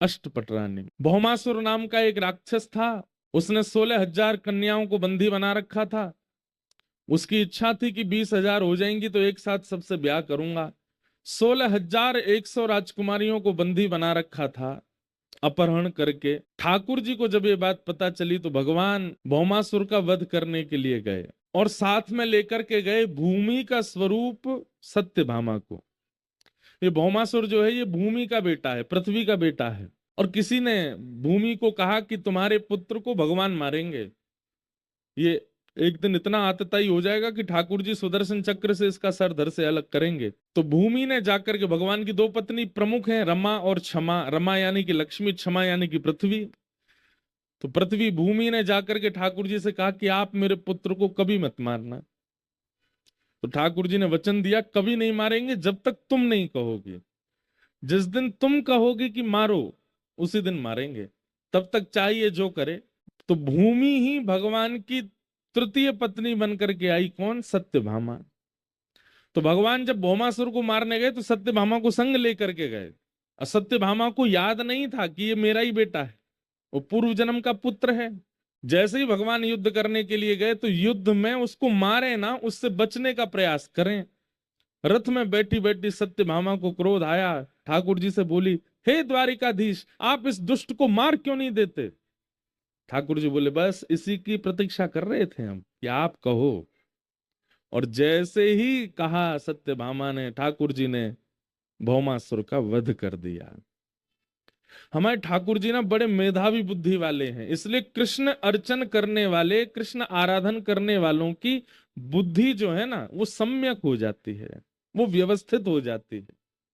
अष्टपटरानी। भौमासुर नाम का एक राक्षस था, उसने 16,000 कन्याओं को बंदी बना रखा था। उसकी इच्छा थी कि 20,000 हो जाएंगी तो एक साथ सबसे ब्याह करूंगा। 16,100 राजकुमारियों को बंदी बना रखा था अपहरण करके। ठाकुर जी को जब ये बात पता चली तो भगवान भौमासुर का वध करने के लिए गए और साथ में लेकर के गए भूमि का स्वरूप सत्यभामा को। ये भौमासुर जो है ये भूमि का बेटा है, पृथ्वी का बेटा है। और किसी ने भूमि को कहा कि तुम्हारे पुत्र को भगवान मारेंगे, ये एक दिन इतना आतताई हो जाएगा कि ठाकुर जी सुदर्शन चक्र से इसका सर धड़ से अलग करेंगे। तो भूमि ने जाकर के, भगवान की दो पत्नी प्रमुख हैं, रमा और क्षमा। रमा यानी कि लक्ष्मी, क्षमा यानी कि पृथ्वी। तो पृथ्वी भूमि ने जाकर के ठाकुर जी से कहा कि आप मेरे पुत्र को कभी मत मारना। तो ठाकुर जी ने वचन दिया कभी नहीं मारेंगे जब तक तुम नहीं कहोगे। जिस दिन तुम कहोगे कि मारो उसी दिन मारेंगे, तब तक चाहिए जो करे। तो भूमि ही भगवान की तृतीय पत्नी बनकर के आई, कौन? सत्यभामा। तो भगवान जब भौमासुर को मारने गए तो सत्यभामा को संग लेकर के गए। और सत्यभामा को याद नहीं था कि ये मेरा ही बेटा है, वो पूर्व जन्म का पुत्र है। जैसे ही भगवान युद्ध करने के लिए गए तो युद्ध में उसको मारे ना, उससे बचने का प्रयास करें। रथ में बैठी बैठी सत्यभामा को क्रोध आया, ठाकुर जी से बोली, हे द्वारिकाधीश, आप इस दुष्ट को मार क्यों नहीं देते? ठाकुर जी बोले, बस इसी की प्रतीक्षा कर रहे थे हम कि आप कहो। और जैसे ही कहा सत्यभामा ने, ठाकुर जी ने भौमासुर का वध कर दिया। हमारे ठाकुर जी ना बड़े मेधावी बुद्धि वाले हैं, इसलिए कृष्ण अर्चन करने वाले, कृष्ण आराधन करने वालों की बुद्धि जो है ना वो सम्यक हो जाती है, वो व्यवस्थित हो जाती है।